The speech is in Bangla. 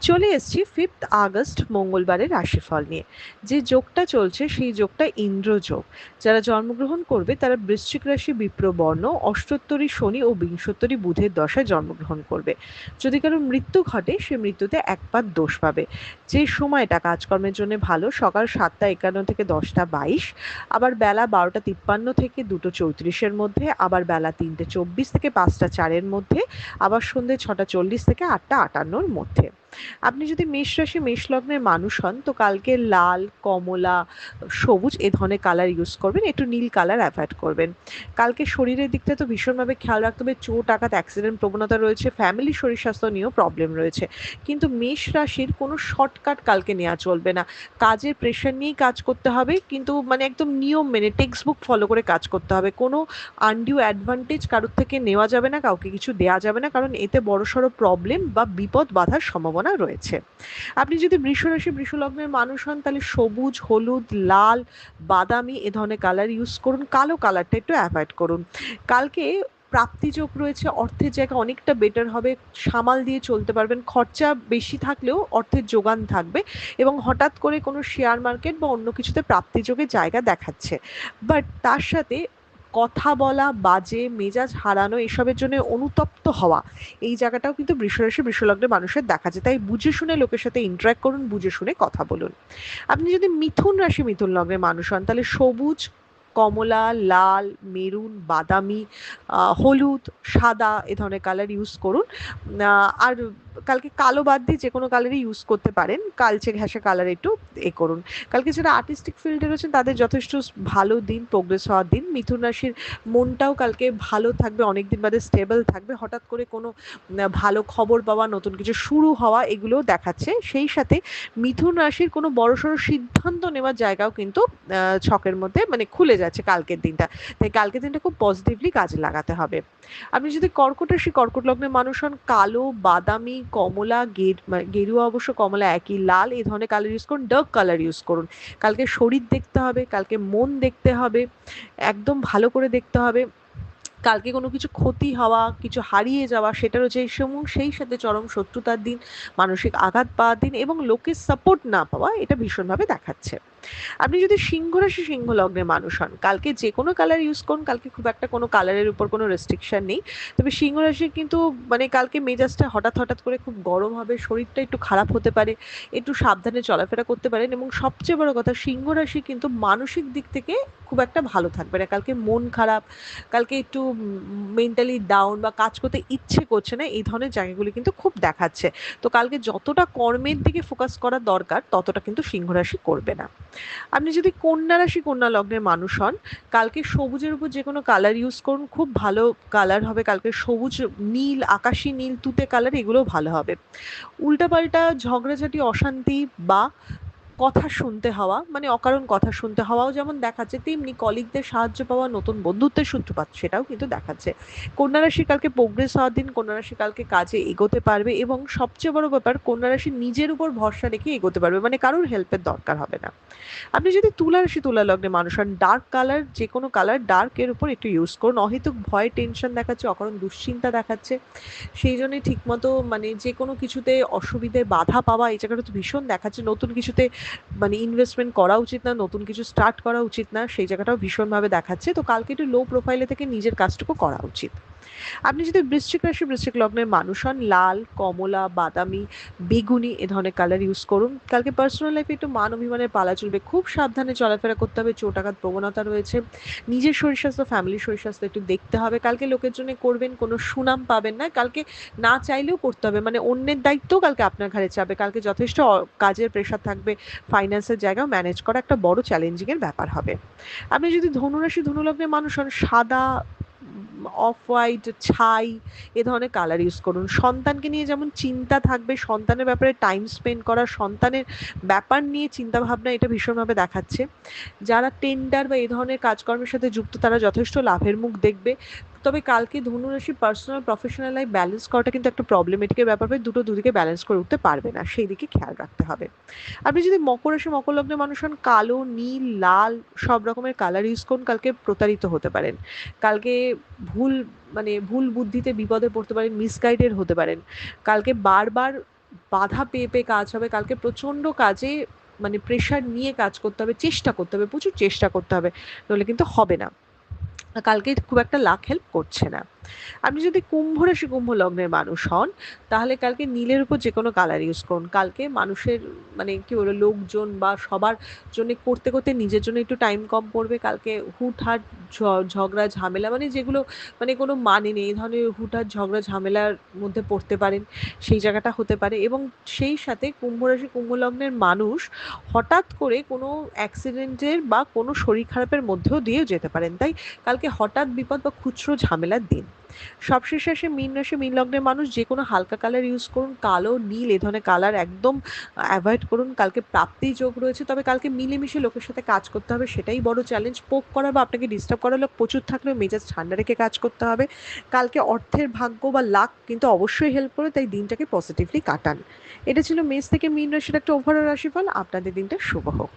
চলে এসেছি 5th আগস্ট মঙ্গলবারের রাশিফল নিয়ে। যে যোগটা চলছে সেই যোগটা ইন্দ্রযোগ। যারা জন্মগ্রহণ করবে তারা বৃশ্চিক রাশি, বিপ্রবর্ণ, অষ্টোত্তরী শনি ও বিংশোত্তরী বুধের দশায় জন্মগ্রহণ করবে। যদি কারো মৃত্যু ঘটে সে মৃত্যুতে এক পাত দোষ পাবে। যে সময়টা কাজকর্মের জন্য ভালো সকাল 7:51 থেকে 10:22, আবার বেলা 12:53 থেকে 2:34 মধ্যে, আবার বেলা 3:24 থেকে 5:04 মধ্যে, আবার সন্ধ্যে 6:40 থেকে 8:58 মধ্যে। আপনি যদি মেষ রাশি মেষ লগ্নের মানুষ হন তো কালকে লাল, কমলা, সবুজ এ ধরনের কালার ইউজ করবেন, একটু নীল কালার অ্যাভয়েড করবেন। কালকে শরীরের দিকটা তো ভীষণভাবে খেয়াল রাখতে হবে, চোট আঘাত অ্যাক্সিডেন্ট প্রবণতা রয়েছে, ফ্যামিলি শরীর স্বাস্থ্য নিয়েও প্রবলেম রয়েছে। কিন্তু মেষ রাশির কোনো শর্টকাট কালকে নেওয়া চলবে না। কাজের প্রেশার নিয়েই কাজ করতে হবে, কিন্তু মানে একদম নিয়ম মেনে টেক্সট বুক ফলো করে কাজ করতে হবে। কোনো আনডিউ অ্যাডভান্টেজ কারোর থেকে নেওয়া যাবে না, কাউকে কিছু দেওয়া যাবে না, কারণ এতে বড়সড় প্রবলেম বা বিপদ বাধার সম্ভাবনা রয়েছে। আপনি যদি বৃষ রাশি বৃষ লগ্নের মানুষ হন তাহলে সবুজ, হলুদ, লাল, বাদামি এ ধরনের কালার ইউজ করুন, কালো কালারটা একটু অ্যাভয়েড করুন। কালকে প্রাপ্তিযোগ রয়েছে, অর্থের জায়গা অনেকটা বেটার হবে, সামাল দিয়ে চলতে পারবেন, খরচা বেশি থাকলেও অর্থের যোগান থাকবে এবং হঠাৎ করে কোনো শেয়ার মার্কেট বা অন্য কিছুতে প্রাপ্তিযোগের জায়গা দেখাচ্ছে। বাট তার সাথে কথা বলা, বাজে মেজাজ হারানো, এসবের জন্য অনুতপ্ত হওয়া, এই জায়গাটাও কিন্তু বৃষরাশি বৃষলগ্নের মানুষের দেখা যায়। তাই বুঝে শুনে লোকের সাথে ইন্টারাক্ট করুন, বুঝে শুনে কথা বলুন। আপনি যদি মিথুন রাশি মিথুন লগ্নের মানুষ হন তাহলে সবুজ, কমলা, লাল, মেরুন, বাদামি, হলুদ, সাদা এ ধরনের কালার ইউজ করুন। আর কালকে কালো বাদ দিয়ে যে কোনো কালারই ইউজ করতে পারেন, কালচে ঘেঁষে কালার একটু করুন। কালকে যারা আর্টিস্টিক ফিল্ডে রয়েছেন তাদের যথেষ্ট ভালো দিন, প্রোগ্রেস হওয়ার দিন। মিথুন রাশির মনটাও কালকে ভালো থাকবে, অনেকদিন বাদে স্টেবল থাকবে, হঠাৎ করে কোনো ভালো খবর পাওয়া, নতুন কিছু শুরু হওয়া এগুলোও দেখাচ্ছে। সেই সাথে মিথুন রাশির কোনো বড়সড় সিদ্ধান্ত নেওয়ার জায়গাও কিন্তু ছকের মধ্যে মানে খুলে যাচ্ছে কালকের দিনটা। তাই কালকের দিনটা খুব পজিটিভলি কাজে লাগাতে হবে। আপনি যদি কর্কট রাশি কর্কট লগ্নের মানুষ হন, কালো, বাদামি, কমলা, গেরুয়া, অবশ্য কমলা একই, লাল এই ধরনের কালার ইউজ করুন, ডার্ক কালার ইউজ করুন। কালকে শরীর দেখতে হবে, কালকে মন দেখতে হবে, একদম ভালো করে দেখতে হবে। কালকে কোনো কিছু ক্ষতি হওয়া, কিছু হারিয়ে যাওয়া সেটারও যে সেই সাথে চরম শত্রুতার দিন, মানসিক আঘাত পাওয়ার দিন এবং লোকের সাপোর্ট না পাওয়া, এটা ভীষণভাবে দেখাচ্ছে। আপনি যদি সিংহ রাশি সিংহ লগ্নের মানুষ হন কালকে যে কোনো কালার ইউজ করুন, কালকে খুব একটা কোনো কালারের উপর কোনো রেস্ট্রিকশন নেই। তবে সিংহ রাশির কিন্তু মানে কালকে মেজাজটা হঠাৎ হঠাৎ করে খুব গরম হবে, শরীরটা একটু খারাপ হতে পারে, একটু সাবধানে চলাফেরা করতে পারেন এবং সবচেয়ে বড় কথা সিংহ রাশি কিন্তু মানসিক দিক থেকে খুব একটা ভালো থাকবে না। কালকে মন খারাপ, কালকে একটু মেন্টালি ডাউন বা কাজ করতে ইচ্ছে করছে না, এই ধরনের জায়গাগুলি কিন্তু খুব দেখাচ্ছে। তো কালকে যতটা কর্মের দিকে ফোকাস করা দরকার ততটা কিন্তু সিংহ রাশি করবে না। আপনি যদি কন্যা রাশি কন্যা লগ্নের মানুষ হন কালকে সবুজের উপর যে কোনো কালার ইউজ করুন, খুব ভালো কালার হবে কালকে সবুজ, নীল, আকাশি নীল, তুতে কালার এগুলোও ভালো হবে। উল্টাপাল্টা ঝগড়াঝাটি, অশান্তি বা কথা শুনতে হওয়া মানে অকারণ কথা শুনতে হওয়াও যেমন দেখাচ্ছে, তেমনি কলিগদের সাহায্য পাওয়া, নতুন বন্ধুত্বের সূত্রপাত সেটাও কিন্তু দেখাচ্ছে। কন্যা রাশি কালকে প্রোগ্রেস হওয়ার দিন, কন্যা রাশি কালকে কাজে এগোতে পারবে এবং সবচেয়ে বড় ব্যাপার কন্যা রাশি নিজের উপর ভরসা রেখে এগোতে পারবে, মানে কারোর হেল্পের দরকার হবে না। আপনি যদি তুলা রাশি তুলা লগ্নে মানুষ হন ডার্ক কালার যে কোনো কালার ডার্ক এর উপর একটু ইউজ করুন। অহেতুক ভয়, টেনশন দেখাচ্ছে, অকারণ দুশ্চিন্তা দেখাচ্ছে, সেই জন্যই ঠিকমতো মানে যে কোনো কিছুতে অসুবিধে বাধা পাওয়া এই জায়গাটা তো ভীষণ দেখাচ্ছে। নতুন কিছুতে মানে ইনভেস্টমেন্ট করা উচিত না, নতুন কিছু স্টার্ট করা উচিত না, সেই জায়গাটাও ভীষণভাবে দেখাচ্ছে। তো কালকে একটু লো প্রোফাইলে থেকে নিজের কাজটুকু করা উচিত। আপনি যদি বৃশ্চিক রাশি বৃশ্চিক লগ্নের মানুষ হন লাল, কমলা, বাদামি, বেগুনি এ ধরনের কালার ইউজ করুন। কালকে পার্সোনাল লাইফে একটু মান অভিমানের পালা চলবে, খুব সাবধানে চলাফেরা করতে হবে, চোট আঘাত প্রবণতা রয়েছে। নিজের শরীর স্বাস্থ্য, ফ্যামিলির শরীর স্বাস্থ্য একটু দেখতে হবে। কালকে লোকের জন্য করবেন, কোনো সুনাম পাবেন না, কালকে না চাইলেও করতে হবে, মানে অন্যের দায়িত্ব কালকে আপনার ঘাড়ে চাপবে। কালকে যথেষ্ট কাজের প্রেশার থাকবে, ফাইন্যান্সের জায়গাও ম্যানেজ করা একটা বড় চ্যালেঞ্জিং এর ব্যাপার হবে। আপনি যদি ধনুরাশি ধনুলগ্নের মানুষ হন সাদা, অফ হোয়াইট, ছাই এ ধরনের কালার ইউজ করুন। সন্তানকে নিয়ে যেমন চিন্তা থাকবে, সন্তানের ব্যাপারে টাইম স্পেন্ড করা, সন্তানের ব্যাপার নিয়ে চিন্তা ভাবনা এটা ভীষণভাবে দেখাচ্ছে। যারা টেন্ডার বা এই ধরনের কাজকর্মের সাথে যুক্ত তারা যথেষ্ট লাভের মুখ দেখবে। তবে কালকে ধনুরাশি পার্সোনাল প্রফেশনাল লাইফ ব্যালেন্স করাটা কিন্তু একটা প্রবলেমেটিকের ব্যাপার হবে, দুদিকে ব্যালেন্স করে উঠতে পারবে না, সেই দিকে খেয়াল রাখতে হবে। আপনি যদি মকর রাশি মকর লগ্নের মানুষ হন কালো, নীল, লাল সব রকমের কালার ইউজ করুন, কালকে প্রতারিত হতে পারেন। কালকে ভুল মানে ভুল বুদ্ধিতে বিপদে পড়তে পারেন, মিসগাইডেড হতে পারেন। কালকে বারবার বাধা পেয়ে পেয়ে কাজ হবে, কালকে প্রচন্ড কাজে মানে প্রেশার নিয়ে কাজ করতে হবে, চেষ্টা করতে হবে, প্রচুর চেষ্টা করতে হবে, নইলে কিন্তু হবে না। কালকে খুব একটা লাক হেল্প করছে না। আপনি যদি কুম্ভ রাশি কুম্ভ লগ্নের মানুষ হন, তাহলে কালকে নীলের উপর যে কোনো কালার ইউজ করুন। কালকে মানুষের মানে কি বলবো, লোকজন বা সবার জন্য করতে করতে নিজের জন্য একটু টাইম কম পড়বে। কালকে হুটহাট ঝগড়া ঝামেলা, মানে যেগুলো মানে কোনো মানে নেই, এই ধরনের হুটহাট ঝগড়া ঝামেলার মধ্যে পড়তে পারেন, সেই জায়গাটা হতে পারে। এবং সেই সাথে কুম্ভ রাশি কুম্ভ লগ্নের মানুষ হঠাৎ করে কোনো অ্যাক্সিডেন্টের বা কোনো শরীর খারাপের মধ্যেও দিয়েও যেতে পারেন। তাই কালকে হঠাৎ বিপদ বা খুচরো ঝামেলার দিন। সবশেষে আসে মীন রাশি মীন লগ্নের মানুষ যে কোনো হালকা কালার ইউজ করুন, কালো নীল এ ধরনের কালার একদম অ্যাভয়েড করুন। কালকে প্রাপ্তির যোগ রয়েছে, তবে কালকে মিলেমিশে লোকের সাথে কাজ করতে হবে, সেটাই বড় চ্যালেঞ্জ। পোক করা বা আপনাকে ডিস্টার্ব করার লোক প্রচুর থাকলেও মেজাজ ঠান্ডা রেখে কাজ করতে হবে। কালকে অর্থের ভাগ্য বা লাক কিন্তু অবশ্যই হেল্প করে, তাই দিনটাকে পজিটিভলি কাটান। এটা ছিল মেষ থেকে মীন রাশির একটা ওভারঅল রাশিফল। আপনাদের দিনটা শুভ হোক।